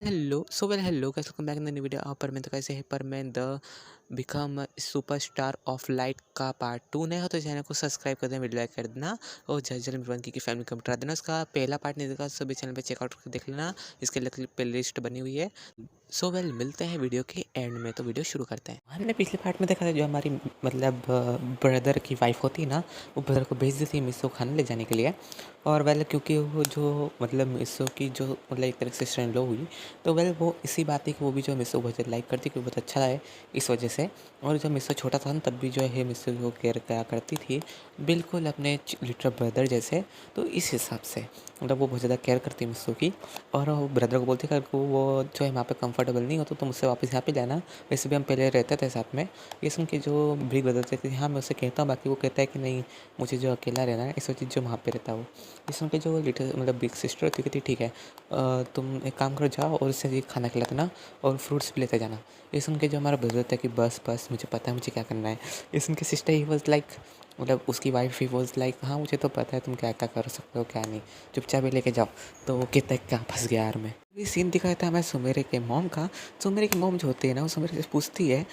Hello guys, welcome back in the new video. आप पर मैं तो कैसे है पर मैं the become superstar of light का पार्ट 2 नया हो तो चैनल को सब्सक्राइब कर देना, वीडियो लाइक कर देना और जल वन की फैमिली को बता देना। उसका पहला पार्ट नहीं देखा सभी चैनल पे चेकआउट करके देख लेना, इसके लिए प्ले लिस्ट बनी हुई है। मिलते हैं वीडियो के एंड में, तो वीडियो शुरू करते हैं। हमने पिछले पार्ट में देखा था जो हमारी मतलब ब्रदर की वाइफ होती है ना, वो ब्रदर को भेज देती है मिस्सो खाना ले जाने के लिए। और क्योंकि वो जो मतलब मिस्सो की जो मतलब एक तरह से सिस्टर इन लॉ हुई, तो वो इसी बात है कि वो भी जो मिस्सो बहुत लाइक करती, क्योंकि बहुत अच्छा है इस वजह से। और जब मिस्सो छोटा था ना, तब भी जो है मिस्सो को केयर करा करती थी, बिल्कुल अपने लिटिल ब्रदर जैसे। तो इस हिसाब से मतलब वो बहुत ज़्यादा केयर करती है मिस्सो की। और वो ब्रदर को बोलती है कि वो जो है वहाँ पे कंफर्टेबल नहीं हो तो मुझसे वापस यहाँ पे जाना, वैसे भी हम पहले रहते थे साथ में। ये सुन के जो बिग ब्रदर थे कि हाँ मैं उससे कहता हूँ, बाकी वो कहता है कि नहीं मुझे जो अकेला रहना है, इस वजह जो वहाँ पे रहता है वो। ये सुन के जो लिटिल मतलब बिग सिस्टर होती थी, ठीक है तुम एक काम करो, जाओ और उससे ये खाना खिला देना और फ्रूट्स भी लेते जाना। ये सुन के जो हमारा ब्रदर था कि बस बस मुझे पता है मुझे क्या करना है। ये सुन के सिस्टर ही वॉज लाइक मतलब उसकी वाइफ ही वॉज लाइक हाँ मुझे तो पता है तुम क्या क्या कर सकते हो क्या नहीं, चुपचाप ही लेके जाओ। तो वो कहता है क्या फंस गया यार मैं। ये सीन दिखाया था हमें सुमेरे के मॉम का। सुमेरे की मॉम जो होती है ना, वो सुमेरे से पूछती है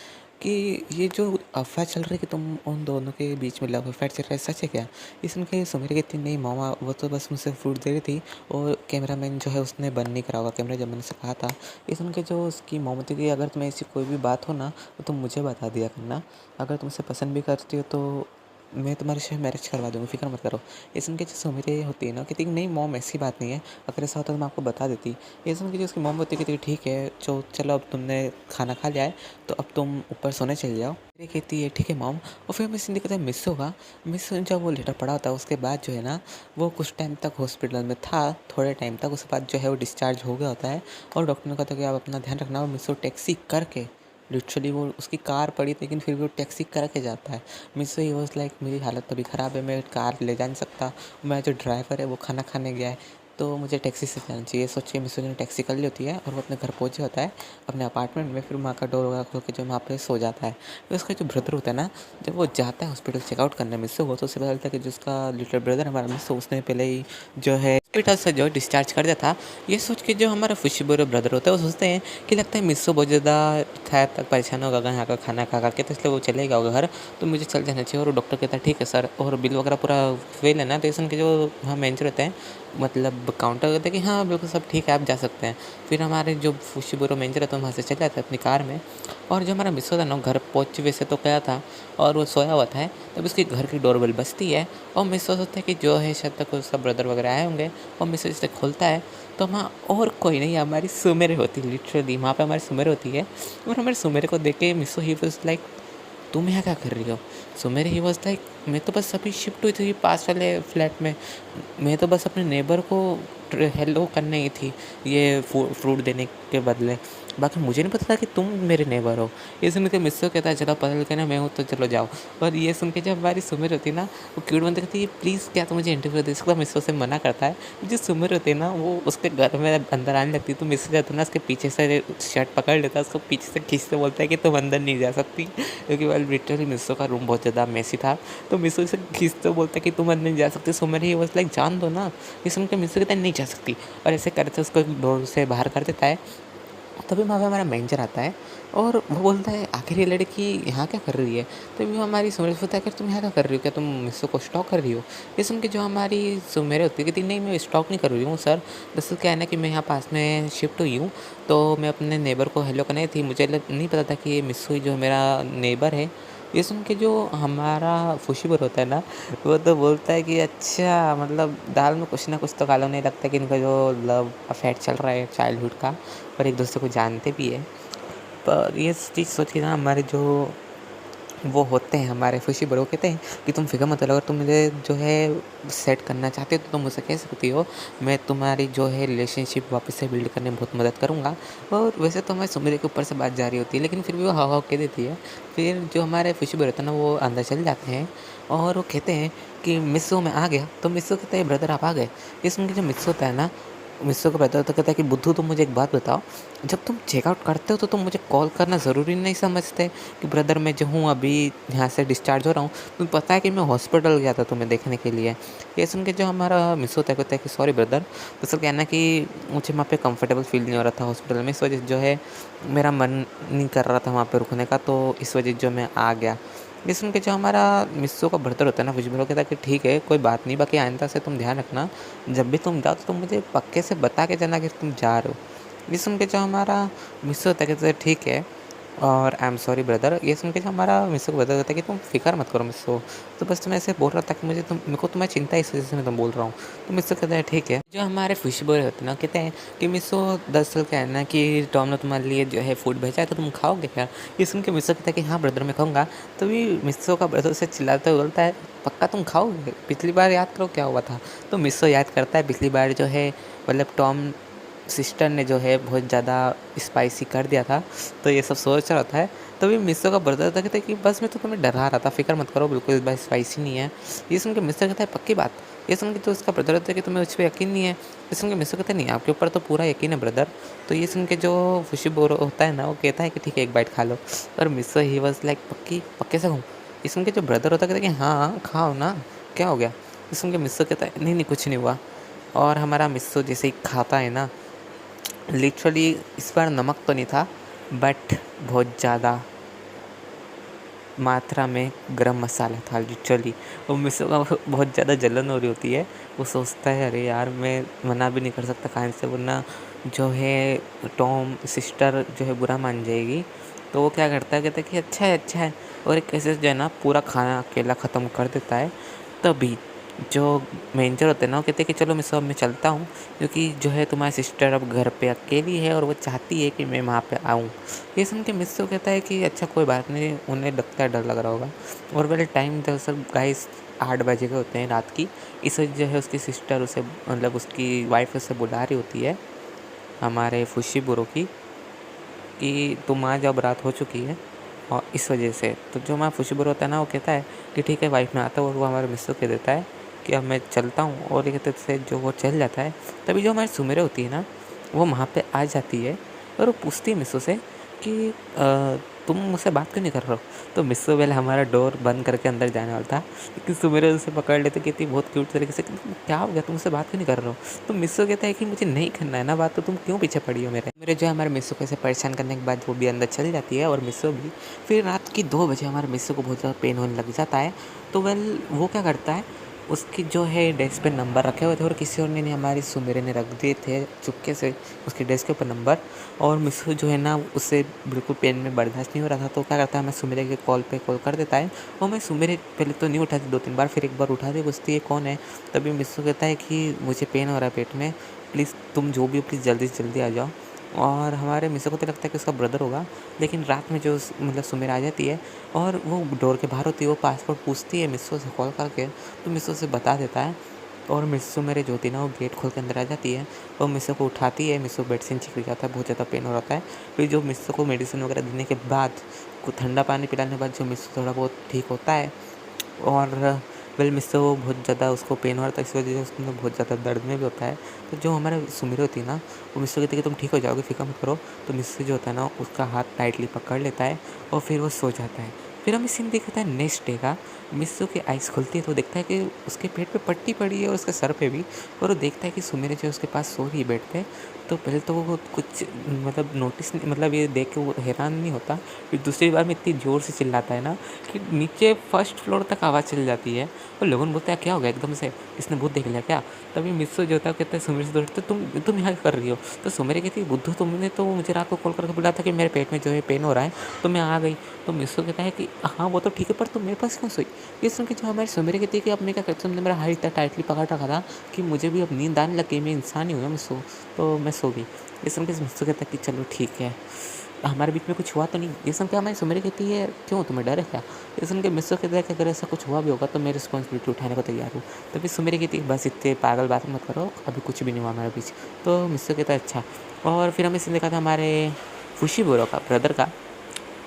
कि ये जो अफवाह चल रही है कि तुम उन दोनों के बीच में लव अफेयर चल रहा है, सच है क्या? ये सुन के सुमेरे कहती नहीं मामा, वो तो बस मुझसे फ्रूट दे रही थी और कैमरामैन जो है उसने बंद नहीं करा होगा कैमरा, जब मैंने से कहा था। ये सुन के जो उसकी मॉम होती थी, अगर तुम्हें ऐसी कोई भी बात हो ना तो तुम मुझे बता दिया करना, अगर तुमसे पसंद भी करती हो तो मैं तुम्हारे से मैरिज करवा दूँगी, फ़िक्र मत करो। ये सुन के जो सुमिरे होती है ना, कहती है नहीं मॉम ऐसी बात नहीं है, अगर ऐसा होता तो मैं आपको बता देती। ये सुन के जो उसकी मॉम होती है कहती है ठीक है चलो अब तुमने खाना खा लिया है तो अब तुम ऊपर सोने चले जाओ। ये कहती है ठीक है मॉम। और फिर हमें सीन दिखाता है मिस्सो का। मिस्सो जब वो लेटर पड़ा होता है उसके बाद जो है ना, वो कुछ टाइम तक हॉस्पिटल में था, थोड़े टाइम तक, उसके बाद जो है वो डिस्चार्ज हो गया होता है। और डॉक्टर ने कहा था कि आप अपना ध्यान रखना। और मिस्सो टैक्सी करके लिटरली वो उसकी कार पड़ी लेकिन फिर भी वो टैक्सी करके जाता है। मिस्सो ही वॉज लाइक मेरी हालत तो अभी ख़राब है, मैं कार ले जा नहीं सकता, मैं जो ड्राइवर है वो खाना खाने गया है, तो मुझे टैक्सी से जाना चाहिए। सोचिए मिस्सो ने टैक्सी कर ली होती है और वो अपने घर पहुँच होता है अपने अपार्टमेंट में। फिर वहाँ का डोर वगैरह खोल के जो वहाँ पे सो जाता है। फिर उसका जो ब्रदर होता है ना, जब वो जाता है हॉस्पिटल चेकआउट करने मिस्सो को, तो उससे पता चलता है कि जो उसका लिटिल ब्रदर हमारा मिस्सो, उसने पहले ही जो है हॉस्पिटल से जो डिस्चार्ज कर दिया था। ये सोच के जो हमारा खुशबू ब्रदर होता है वो सोचते हैं कि लगता है मिस्सो बहुत ज़्यादा खैर तक परेशान होगा यहाँ का खाना खा के, तो इसलिए वो चलेगा होगा घर, तो मुझे चल जाना चाहिए। और वो डॉक्टर कहता है ठीक है सर, और बिल वगैरह पूरा फेल है ना, तो इसके जो वहाँ मैनेजर रहते हैं मतलब काउंटर कहते हैं कि हाँ बिल्कुल सब ठीक है आप जा सकते हैं। फिर हमारे जो खुशबू मैनेजर रहते हैं वहाँ से चले जाते हैं अपनी कार में। और जो हमारा मिस्सो था ना, घर पहुँच वैसे तो गया था और वो सोया हुआ था, तब उसके घर की डोरबेल बजती है। और मिस्सो सोचता है कि जो है शायद तक उसका ब्रदर वगैरह आए होंगे। और मिस्सो जिसे खोलता है तो वहाँ और कोई नहीं, हमारी सुमेरे होती है। लिटरली वहाँ पे हमारी सुमेरे होती है। और हमारे सुमेरे को देख के मिस्सो ही वाज लाइक तुम यहाँ क्या कर रही हो? सुमेरे ही वाज लाइक मैं तो बस अभी शिफ्ट हुई थी पास वाले फ्लैट में, मैं तो बस अपने नेबर को हेलो करने ही थी ये फ्रूट देने के बदले, बाकी मुझे नहीं पता था कि तुम मेरे नेबर हो। ये सुन के मिस्सो कहता है चलो पता के ना मैं हूँ तो चलो जाओ। और ये सुन के जब हमारी सुमेर होती है ना, वो क्यूट बनती कहती है प्लीज़ क्या तुम मुझे इंटरव्यू दे सकते हो? मिस्सो से मना करता है। जो सुमेर होती है ना, वो उसके घर में अंदर आने लगती है, तो मिस्सो जाता है ना उसके पीछे से शर्ट पकड़ लेता है, उसको पीछे से खींचते बोलता है कि तुम अंदर नहीं जा सकती, क्योंकि वेल लिटरली मिस्सो का रूम बहुत ज़्यादा मेसी था। तो मिस्सो से खींचते बोलता है कि तुम अंदर नहीं जा सकती। सुमेर ही बस लाइक जान दो ना। ये सुन के मिस्सो कहता है नहीं जा सकती, और ऐसे करते उसको डोर से बाहर कर देता है। तभी वहाँ पे हमारा मैनेजर आता है और वो बोलता है आखिर ये लड़की यहाँ क्या कर रही है? तभी वो हमारी सुमेर से पूछता है कि तुम यहाँ क्या कर रही हो, क्या तुम मिस्सो को स्टॉक कर रही हो? ये सुन के जो हमारी सुमेर होती है कहती नहीं मैं स्टॉक नहीं कर रही हूँ सर, दरअसल क्या है ना कि मैं यहाँ पास में शिफ्ट हुई हूँ, तो मैं अपने नेबर को हेलो करनी थी, मुझे नहीं पता था कि ये मिस्सो जो मेरा नेबर है। ये सुन के जो हमारा खुशीबर होता है ना, वो तो बोलता है कि अच्छा मतलब दाल में कुछ ना कुछ तो काला नहीं लगता कि इनका जो लव अफेयर चल रहा है चाइल्डहुड का, और एक दूसरे को जानते भी है। पर ये चीज़ सोच के ना हमारे जो वो होते हैं हमारे खुशी बड़े, वो कहते हैं कि तुम फिक्र मत करो, अगर तुम मुझे जो है सेट करना चाहते हो तो तुम मुझसे कह सकती हो, मैं तुम्हारी जो है रिलेशनशिप वापस से बिल्ड करने में बहुत मदद करूँगा। और वैसे तो हमारे सुमेरे के ऊपर से बात जारी होती है, लेकिन फिर भी वो हाव हाव कह देती है। फिर जो हमारे खुशी बड़े होते हैं ना, वो अंदर चले जाते हैं और वो कहते हैं कि मिस्सो में आ गया। तो मिस्सो कहते हैं ब्रदर आप आ गए। ये सुन के जो मिस्सो होता है ना, मिस्सो का ब्रदर तो कहता है कि बुद्धू तुम मुझे एक बात बताओ, जब तुम चेकआउट करते हो तो तुम मुझे कॉल करना ज़रूरी नहीं समझते कि ब्रदर मैं जो हूँ अभी यहाँ से डिस्चार्ज हो रहा हूँ, तुम्हें पता है कि मैं हॉस्पिटल गया था तुम्हें देखने के लिए। ये सुन के जो हमारा मिस होता है कहता है कि सॉरी ब्रदर, दरअसल कहना है कि मुझे वहाँ पे कंफर्टेबल फील नहीं हो रहा था हॉस्पिटल में, इस वजह से जो है मेरा मन नहीं कर रहा था वहाँ पे रुकने का, तो इस वजह से जो मैं आ गया। ये सुन के जो हमारा मिस्सो का ब्रदर होता है ना कुछ भी कहता है कि ठीक है कोई बात नहीं, बाकी आइंदा से तुम ध्यान रखना, जब भी तुम जाओ तो तुम मुझे पक्के से बता के जाना कि तुम जा रहे हो। ये सुन के जो हमारा मिस्सो होता है कहता है ठीक है और आई एम सॉरी ब्रदर। ये सुन के जो हमारा मिस्सो को ब्रदर कहता है कि तुम फिक्र मत करो मिस्सो, तो बस तुम्हें ऐसे बोल रहा था कि मेरे को तुम्हें चिंता है इस वजह से मैं तुम बोल रहा हूँ। तो मिस्सो कहता है ठीक है। जो हमारे फिश बॉय होते हैं ना कहते हैं कि मिस्सो दरअसल क्या है ना कि टॉम ने तुम्हारे लिए जो है फूड भेजा है तो तुम खाओगे क्या। ये सुन के मिस्सो कहता है कि हाँ ब्रदर मैं खाऊंगा। तभी मिस्सो का ब्रदर से चिल्लाते हुए बोलता है पक्का तुम खाओगे, पिछली बार याद करो क्या हुआ था। तो मिस्सो याद करता है पिछली बार जो है मतलब टॉम सिस्टर ने जो है बहुत ज़्यादा स्पाइसी कर दिया था, तो ये सब सोच रहा होता है। तभी मिस्सो का ब्रदर था कहता है कि बस मैं तो तुम्हें डरा रहा था, फिक्र मत करो बिल्कुल इस बार स्पाइसी नहीं है। ये सुन के मिस्टर कहता है पक्की बात। ये सुन के तो उसका ब्रदर होता है कि तुम्हें उस पर यकीन नहीं है। ये सुन के मिस्टर कहता है नहीं आपके ऊपर तो पूरा यकीन है ब्रदर। तो ये सुन के जो खुशी बोर होता है ना वो कहता है कि ठीक है एक बाइट खा लो। और मिस्सो ही वॉज लाइक पक्की पक्के से खाऊँ। ये सुन के जो ब्रदर होता है कहता है कि हाँ खाओ ना, क्या हो गया। ये सुन के मिस्सो कहता है नहीं नहीं कुछ नहीं हुआ। और हमारा मिस्सो जैसे ही खाता है ना, लिटरली इस बार नमक तो नहीं था बट बहुत ज़्यादा मात्रा में गरम मसाला था लिटरली। और मिसो का बहुत ज़्यादा जलन हो रही होती है। वो सोचता है अरे यार मैं मना भी नहीं कर सकता खाने से, वरना जो है टॉम सिस्टर जो है बुरा मान जाएगी। तो वो क्या करता है कहता है कि अच्छा है और एक कैसे जो है ना पूरा खाना अकेला ख़त्म कर देता है। तभी जो मैनेजर होते हैं ना वो कहते हैं कि चलो मिसो अब मैं चलता हूँ, क्योंकि जो है तुम्हारी सिस्टर अब घर पे अकेली है और वो चाहती है कि मैं वहाँ पे आऊँ। ये सुन के मिस्सो कहता है कि अच्छा कोई बात नहीं, उन्हें लगता है डर लग रहा होगा। और वेल टाइम दरअसल गाइस 8 बजे के होते हैं रात की। इस वजह जो है उसकी सिस्टर उसे मतलब उसकी वाइफ उसे बुला रही होती है हमारे फुशीबुरो की कि तुम आ जाओ रात हो चुकी है। और इस वजह से तो जो हमारा फुशीबुरो होता है ना वो कहता है कि ठीक है वाइफ में आता है, और वो हमारे मिस्सो कह देता है कि अब मैं चलता हूँ। और ये कहते से जो वो चल जाता है, तभी जो हमारी सुमेरे होती है ना वो वहाँ पे आ जाती है और वो पूछती है मिस्सो से कि तुम मुझसे बात क्यों नहीं कर रहे हो। तो मिस्सो पहले हमारा डोर बंद करके अंदर जाने वाला था, लेकिन सुमेरे उसे पकड़ लेते कहती बहुत क्यूट तरीके से क्या हो गया तुम मुझसे बात क्यों नहीं कर रहे हो। तो मिस्सो कहता है कि मुझे नहीं करना है ना बात, तो तुम क्यों पीछे पड़ी हो मेरे जो है हमारे मिस्सो को ऐसे परेशान करने के बाद वो भी अंदर चल जाती है और मिस्सो भी। फिर रात की 2 बजे हमारे मिस्सो को बहुत ज़्यादा पेन होने लग जाता है। तो वेल वो क्या करता है, उसकी जो है डेस्क पे नंबर रखे हुए थे और किसी और ने नहीं हमारी सुमेरे ने रख दिए थे चुपके से उसकी डेस्क के ऊपर नंबर। और मिस्सू जो है ना उससे बिल्कुल पेन में बर्दाश्त नहीं हो रहा था, तो क्या करता है मैं सुमेरे के कॉल पे कॉल कर देता है। और मैं सुमेरे पहले तो नहीं उठाती 2-3 बार, फिर एक बार उठा दी, पूछती है कौन है। तभी मिस्सू कहता है कि मुझे पेन हो रहा है पेट में, प्लीज़ तुम जो भी हो प्लीज़ जल्दी से जल्दी आ जाओ। और हमारे मिस्सू को तो लगता है कि उसका ब्रदर होगा, लेकिन रात में जो मतलब सुमेरा आ जाती है और वो डोर के बाहर होती है, वो पासवर्ड पूछती है मिस्सू से कॉल करके, तो मिस्सू से बता देता है। और मिस्सू मेरे जो होती है ना वो गेट खोल के अंदर आ जाती है और मिस्सू को उठाती है। मिस्सू बेड से नीचे गिर जाता है, बहुत ज़्यादा पेन हो रहा है। फिर जो मिस्सू को मेडिसिन वगैरह देने के बाद, कुछ ठंडा पानी पिलाने के बाद जो मिस्सू थोड़ा बहुत ठीक होता है। और वेल मिस्सू बहुत ज़्यादा उसको पेन हो रहा था, इस वजह से उसको बहुत ज़्यादा दर्द में भी होता है। तो जो हमारे सुमेरे होती है ना वो मिस्सू कहती है कि तुम ठीक हो जाओगे फिक्र मत करो। तो मिस्सू जो होता है ना उसका हाथ टाइटली पकड़ लेता है और फिर वो सो जाता है। फिर हमें सीन दिखाता है नेक्स्ट डे का। मिस्सू की आइज़ खुलती है तो देखता है कि उसके पेट पे पट्टी पड़ी है और उसके सर पे भी। और वो देखता है कि सुमेरे जो उसके पास सो रही है बेड पे। तो पहले तो वो कुछ मतलब नोटिस नहीं, मतलब ये देख के वो हैरान नहीं होता। फिर दूसरी बार में इतनी ज़ोर से चिल्लाता है ना कि नीचे फर्स्ट फ्लोर तक आवाज़ चल जाती है। और लोगन बोलता है क्या हो गया एकदम से, इसने भूत देख लिया क्या। तभी मिस्सू जो होता है कहता है सुमेर से दोस्त तुम यहाँ क्या कर रही हो। तो सुमेरे कहती है बुद्धू तुमने तो मुझे रात को कॉल करके बोला था कि मेरे पेट में जो है पेन हो रहा है, तो मैं आ गई। तो मिस्सू कहता है कि हाँ वो तो ठीक है पर तुम मेरे पास क्यों सोई। ये सुन के जो हमारे सुमेरे कहती है कि अब मैं क्या करती हूँ, तुमने मेरा हाथ इतना टाइटली पकड़ रखा था कि मुझे भी अब नींद आने लग गई, मैं इंसान ही हूँ ना मिस्सू, तो मैं सो गई। ये सुन के मिस्सू कहता है कि चलो ठीक है, हमारे बीच में कुछ हुआ तो नहीं। ये सुन के हमारी सुमेरी कहती है क्यों तुम्हें डर है क्या। ये सुन के मिस्सू कहता है कि अगर ऐसा कुछ हुआ भी होगा तो मैं रिस्पॉन्सिबिलिटी उठाने को तैयार हूँ। तभी सुमेरी कहती है बस इतने पागल बात मत करो, अभी कुछ भी नहीं हुआ हमारे बीच। तो मिस्सू कहता है अच्छा। और फिर हमें सीन देखा था हमारे फुशीबुरो का ब्रदर का।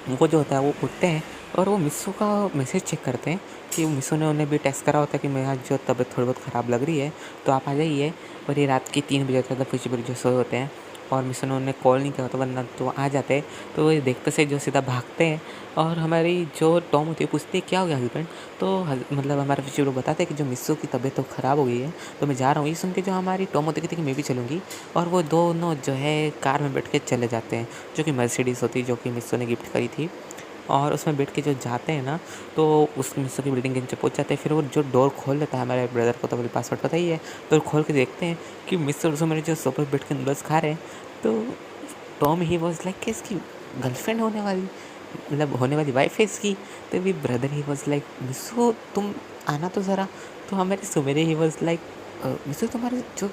वो जो होता है वो उठते हैं और वो मिस्सू का मैसेज चेक करते हैं कि मिस्सू ने उन्हें भी टेक्स्ट करा होता है कि मेरी आज जो तबीयत थोड़ी बहुत ख़राब लग रही है, तो आप आ जाइए। और ये रात के 3 बजे तक खुशी जो सोए होते हैं, और मिस्सू ने उन्हें कॉल नहीं किया होता, वरना तो आ जाते। तो वो देखते से जो सीधा भागते हैं, और हमारी जो टॉम होती है पूछती है क्या हो गया हस्बैंड। तो मतलब हमारे खुशी बताते हैं कि जो मिस्सू की तबीयत तो ख़राब हो गई है, तो मैं जा रहा हूँ। ये सुन के जो हमारी टॉम होती कहती है कि मैं भी चलूँगी, और वो दोनों जो है कार में बैठ के चले जाते हैं, जो कि मर्सिडीज़ होती है, जो कि मिस्सू ने गिफ्ट करी थी। और उसमें बैठ के जो जाते हैं ना, तो उस मिस्सू की बिल्डिंग के नीचे पहुंच जाते हैं। फिर वो जो डोर खोल लेता है हमारे ब्रदर को, तो बोले पासवर्ड पता ही है। तो खोल के देखते हैं कि मिस्टर उसमें मेरे जो सोफे बैठ के नूडल्स खा रहे हैं। तो टॉम ही वॉज लाइक कि इसकी गर्लफ्रेंड होने वाली, मतलब होने वाली वाइफ है इसकी। तो भी ब्रदर ही वॉज लाइक मिस्सू तुम आना तो ज़रा। तो हमारे सुमेरे ही वॉज लाइक मिस्सू तुम्हारे जो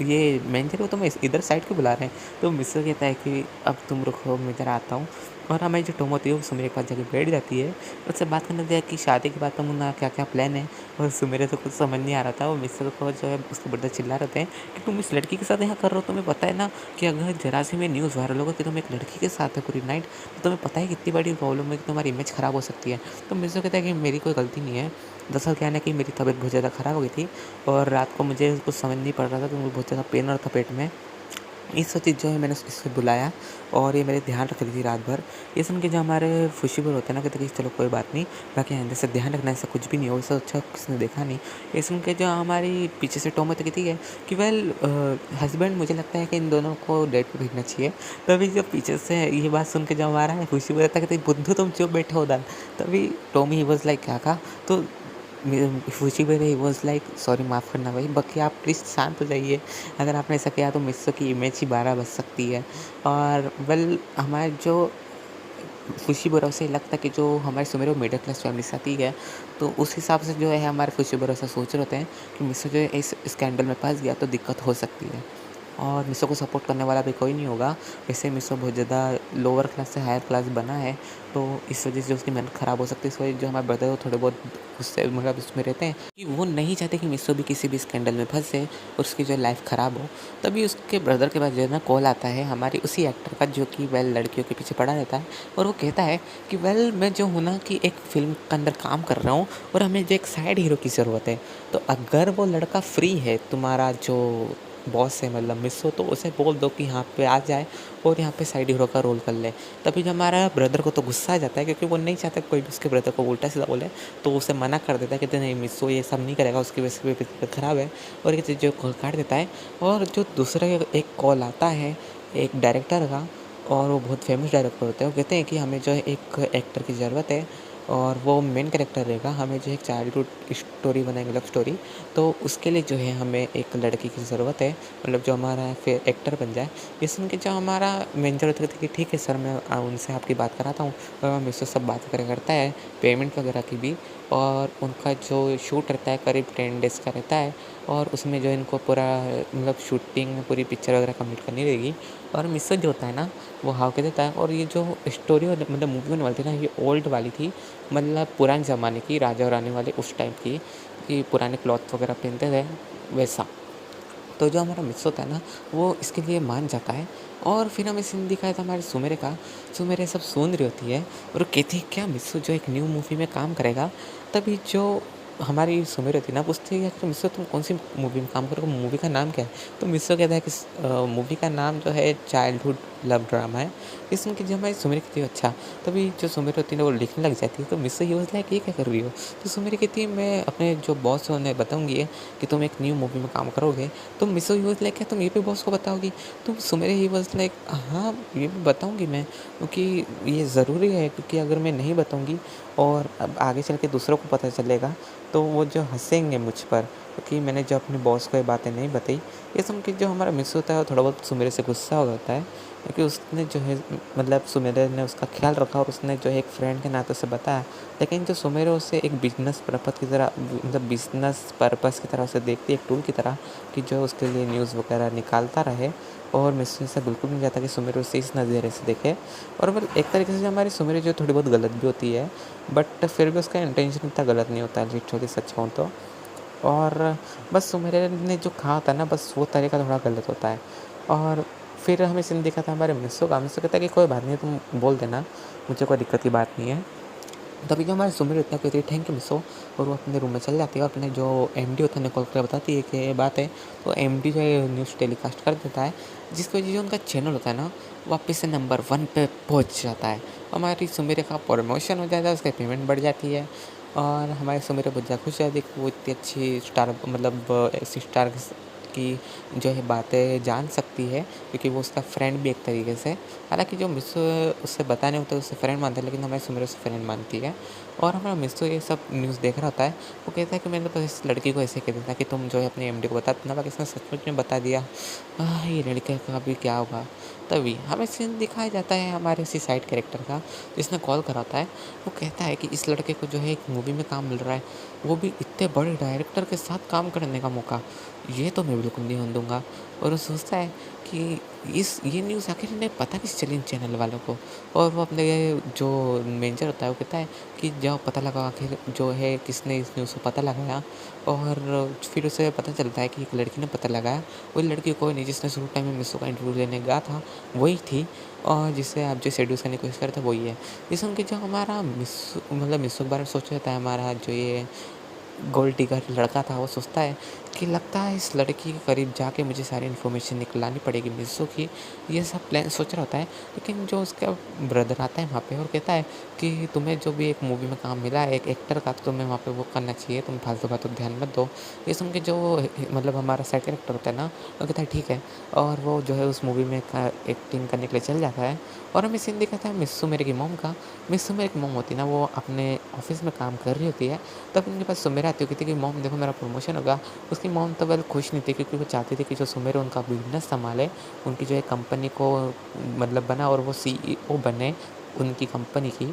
ये मैनेजर वो तुम्हें इधर साइड क्यों बुला रहे हैं। तो मिस्सू कहता है कि अब तुम रुको मैं ज़रा आता हूँ। और हमारी जो टॉम होती है वो सुमेरे के पास जाके बैठ जाती है, उससे बात करने लगी कि शादी के बाद तुम क्या क्या प्लान है। और सुमेरे तो कुछ समझ नहीं आ रहा था। वो मिस्सू को जो है उसके ब्रदर चिल्ला रहे थे कि तुम इस लड़की के साथ यहाँ कर रहे हो, तुम्हें पता है ना कि अगर जरा सी में न्यूज़ वायरल होगा कि तुम एक लड़की के साथ है पूरी नाइट, तो तुम्हें पता है कितनी बड़ी प्रॉब्लम है कि तुम्हारी इमेज ख़राब हो सकती है। तो मिस्सू कहता है कि मेरी कोई गलती नहीं है। दरअसल क्या है ना कि मेरी तबीयत बहुत ज़्यादा ख़राब हो गई थी, और रात को मुझे कुछ समझ नहीं पड़ रहा था, तो मुझे बहुत ज़्यादा पेन हो रहा था पेट में। इस वजह जो है मैंने इसे बुलाया, और ये मेरे ध्यान रख रही थी रात भर। ये सुन के जो हमारे खुशीपुर होते हैं ना, कहते कि चलो कोई बात नहीं, बाकी आइंदा से ध्यान रखना, ऐसा कुछ भी नहीं हो, इससे अच्छा किसी ने देखा नहीं। ये सुन के जो हमारी पीछे से टॉम होती कहती है कि वेल हस्बैंड, मुझे लगता है कि इन दोनों को डेट पे भेजना चाहिए। तभी जो पीछे से ये बात सुन के जो हमारा खुशीपुर रहता है कहते बुद्धू तुम चुप बैठे हो उधर। तभी टॉम ही वॉज लाइक क्या कहा। तो खुशी भी रही वॉज लाइक सॉरी माफ़ करना भाई, बाकी आप प्लीज़ शांत हो जाइए। अगर आपने ऐसा किया तो मिस्सो की इमेज ही 12 बज सकती है। और वेल हमारे जो खुशी भरोसे लगता है कि जो हमारे सुमेर मिडिल क्लास फैमिली से आती है, तो उस हिसाब से जो है हमारे खुशी भरोसा सोच रहे होते हैं कि मिस्सो जो है इस स्कैंडल में फंस गया तो दिक्कत हो सकती है, और मिस्सो को सपोर्ट करने वाला भी कोई नहीं होगा। वैसे मिस्सो बहुत ज़्यादा लोअर क्लास से हायर क्लास बना है, तो इस वजह से उसकी मेहनत ख़राब हो सकती है। इस वजह जो हमारे ब्रदर वो थोड़े बहुत गुस्से मतलब उसमें रहते हैं कि वो नहीं चाहते कि मिस्सो भी किसी भी स्कैंडल में फंसे और उसकी जो लाइफ ख़राब हो। तभी उसके ब्रदर के पास जो है ना कॉल आता है हमारी उसी एक्टर का, जो कि वेल लड़कियों के पीछे पड़ा रहता है, और वो कहता है कि वेल मैं जो हूँ ना कि एक फ़िल्म के अंदर काम कर रहा हूँ, और हमें जो एक साइड हीरो की ज़रूरत है। तो अगर वो लड़का फ्री है, तुम्हारा जो बॉस है मतलब मिस्सो, तो उसे बोल दो कि यहाँ पे आ जाए और यहाँ पे साइड हीरो का रोल कर ले। तभी जो हमारा ब्रदर को तो गुस्सा आ जाता है, क्योंकि वो नहीं चाहता कोई भी उसके ब्रदर को उल्टा सीधा बोले, तो उसे मना कर देता है, कहते नहीं मिस्सो ये सब नहीं करेगा, उसकी वजह से तबीयत ख़राब है, और ये जो कॉल काट देता है। और जो दूसरा एक कॉल आता है एक डायरेक्टर का, और वो बहुत फेमस डायरेक्टर होते हैं। वो कहते हैं कि हमें जो है एक एक्टर की ज़रूरत है, और वो मेन कैरेक्टर रहेगा, हमें जो है एक चाइल्डहुड स्टोरी बनाएंगे, लव स्टोरी। तो उसके लिए जो है हमें एक लड़की की ज़रूरत है, मतलब जो हमारा फिर एक्टर बन जाए। ये सुन के जो हमारा मैनेजर होता है कि ठीक है सर, मैं उनसे आपकी बात कराता हूँ। और मुझसे सब बात करता है पेमेंट वगैरह की भी। और उनका जो शूट रहता है करीब 10 डेज़ का रहता है, और उसमें जो इनको पूरा मतलब शूटिंग में पूरी पिक्चर वगैरह कंप्लीट करनी रहेगी। और मिस्सो जो होता है ना वो हाँ कह देता है। और ये जो स्टोरी मतलब मूवी होने वाली थी ना, ये ओल्ड वाली थी, मतलब पुराने ज़माने की, राजा और रानी वाले उस टाइप की, कि पुराने क्लॉथ वगैरह पहनते थे वैसा। तो जो हमारा मिस होता है ना, वो इसके लिए मान जाता है। और फिर हमें सीन दिखाया था हमारे सुमेरे का। सुमेरे सब सुन रही होती है, और वो कहती है क्या मिस्सू जो एक न्यू मूवी में काम करेगा। तभी जो हमारी सुमेर होती है ना पूछती है कि मिस्सू तुम कौन सी मूवी में काम करोगे, मूवी का नाम क्या है। तो मिस्सू कहता है कि मूवी का नाम जो है चाइल्डहुड लव ड्रामा है। इस सुन के जो हमारी सुमेर कहती है अच्छा। तभी जो सुमेर होती है ना वो लिखने लग जाती है। तो मिस्सू ये बोलता है कि ये क्या कर रही हो। तो सुमेर कहती है मैं अपने जो बॉस है उन्हें बताऊँगी कि तुम एक न्यू मूवी में काम करोगे। तो मिस्सू ही वाज़ लाइक क्या तुम ये भी बॉस को बताओगी। तो सुमेरे ही वाज़ लाइक हाँ ये भी बताऊँगी मैं, क्योंकि ये ज़रूरी है, क्योंकि अगर मैं नहीं बताऊँगी और अब आगे चल के दूसरों को पता चलेगा, तो वो जो हँसेंगे मुझ पर, क्योंकि मैंने जो अपने बॉस को ये बातें नहीं बताई। ये सुन के जो हमारा मिस होता है वो थोड़ा बहुत सुमेरे से गुस्सा हो जाता है, क्योंकि उसने जो है मतलब सुमेरे ने उसका ख्याल रखा, और उसने जो है एक फ्रेंड के नाते उसे बताया। लेकिन जो सुमेरे उसे एक बिजनेस पर्पज़ की तरह, मतलब बिजनेस पर्पज़ की तरह उसे देखती है, एक टूल की तरह, कि जो उसके लिए न्यूज़ वगैरह निकालता रहे। और मिस्टर से बिल्कुल नहीं चाहता कि सुमेर उसे इस नज़रिए से देखे। और फिर एक तरीके से हमारी सुमेर जो थोड़ी बहुत गलत भी होती है, बट फिर भी उसका इंटेंशन इतना गलत नहीं होता है लिटरली सच कहूँ तो। और बस सुमेर ने जो कहा होता है ना, बस वो तरीका थोड़ा गलत होता है। और फिर हमें सीन दिखा था हमारे मिस्सो का। मिस्सो कहता है कि कोई बात नहीं, तुम बोल देना, मुझे कोई दिक्कत की बात नहीं है। तभी जो हमारे सुमिर इतना कहती है थैंक यू मिसो, और वो अपने रूम में चल जाती है और अपने जो एमडी होता है उन्हें कॉल कर बताती है कि ये बात है। तो एमडी जो है न्यूज़ टेलीकास्ट कर देता है, जिसकी वजह से जो उनका चैनल होता है ना वापस से नंबर 1 पे पहुंच जाता है। हमारी सुमिर का प्रमोशन हो जाता है, उसकी पेमेंट बढ़ जाती है और हमारे सुमिर बहुत ज़्यादा खुश रहती है कि वो इतनी अच्छी स्टार मतलब ऐसी स्टार की जो है बातें जान सकती है, क्योंकि वो उसका फ्रेंड भी एक तरीके से। हालाँकि जो मिस्सू उससे बताने होता है उसे फ्रेंड मानता है, लेकिन हमारी सुमिर उसे फ्रेंड मानती है। और हमारा मिस्सू ये सब न्यूज़ देख रहा होता है, वो कहता है कि मैंने तो इस लड़की को ऐसे कह दिया था कि तुम जो है अपने एमडी को बता देना, बाकी इसने सचमुच में बता दिया। ये लड़के का भी क्या होगा। तभी हमें सीन दिखाया जाता है हमारे उसी साइड कैरेक्टर का, जिसने कॉल करा होता है। वो कहता है कि इस लड़के को जो है एक मूवी में काम मिल रहा है, वो भी इतने बड़े डायरेक्टर के साथ काम करने का मौका, ये तो मैं बिल्कुल नहीं होने दूँगा। और वो सोचता है कि ये न्यूज़ आखिर इन्हें पता कैसे चली इन चैनल वालों को। और वो अपने जो मैनेजर होता है वो कहता है कि जाओ पता लगाओ आखिर जो है किसने इस न्यूज़ को पता लगाया। और फिर उसे पता चलता है कि एक लड़की ने पता लगाया। वो लड़की कोई नहीं, जिसने शुरू टाइम में मिस्सू का इंटरव्यू लेने गया था वही थी, और जिससे आप जो सेड्यूस करने की कोशिश करते वही है। ये सुन के जो हमारा मिस्सू मतलब मिस्सू के बारे में सोच रहा था हमारा जो ये गोल्ड डिगर लड़का था, वो सोचता है कि लगता है इस लड़की के करीब जाके मुझे सारी इन्फॉर्मेशन निकलानी पड़ेगी मिस्सू की। ये सब प्लान सोच रहा होता है, लेकिन जो उसका ब्रदर आता है वहाँ पे और कहता है कि तुम्हें जो भी एक मूवी में काम मिला है एक एक्टर का, तो तुम्हें वहाँ पे वो करना चाहिए, तुम फालतू बातों ध्यान मत दो। ये सुन के जो मतलब हमारा साइड कैरेक्टर होता है ना, वो कहता है ठीक है। और वो जो है उस मूवी में एक्टिंग करने के लिए चल जाता है। और हमें सीन दिखाता है मिस्सू मेरे की मोम का। मिस्सू मेरे की मोम होती है ना, वो अपने ऑफिस में काम कर रही होती है, तब उनके पास सुमेर आती होती थी कि मॉम देखो मेरा प्रमोशन होगा। उसकी मॉम तो वेल खुश नहीं थी, क्योंकि वो चाहती थी कि जो सुमेर है उनका बिज़नेस सँभाले, उनकी जो है कंपनी को मतलब बना और वो सीईओ बने उनकी कंपनी की।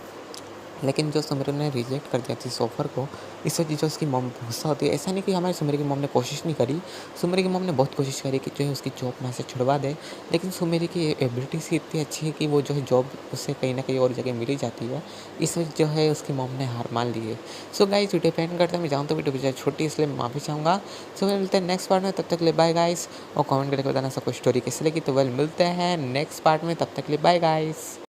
लेकिन जो सुमिर ने रिजेक्ट कर दिया था इस ऑफ़र को, इस वजह से उसकी मॉम गुस्सा होती है। ऐसा नहीं कि हमारे सुमिर की मॉम ने कोशिश नहीं करी, सुमिर की मॉम ने बहुत कोशिश करी कि जो है उसकी जॉब वहाँ से छुड़वा दे, लेकिन सुमिर की एबिलिटीज़ ही इतनी अच्छी है कि वो जो है जॉब उसे कहीं न कहीं और जगह मिल ही जाती है। इस वजह जो है उसकी मॉम ने हार मान ली है। सो गाइस वीडियो पे एंड करते हैं, मैं जाऊँ तो वीडियो बहुत छोटी इसलिए मैं माफ़ी चाहूँगा। सो मिलते हैं नेक्स्ट पार्ट में, तब तक के लिए बाय गाइस, और कमेंट करके बताना सबको स्टोरी कैसी लगी। तो वेल मिलते हैं नेक्स्ट पार्ट में, तब तक के लिए बाय गाइस।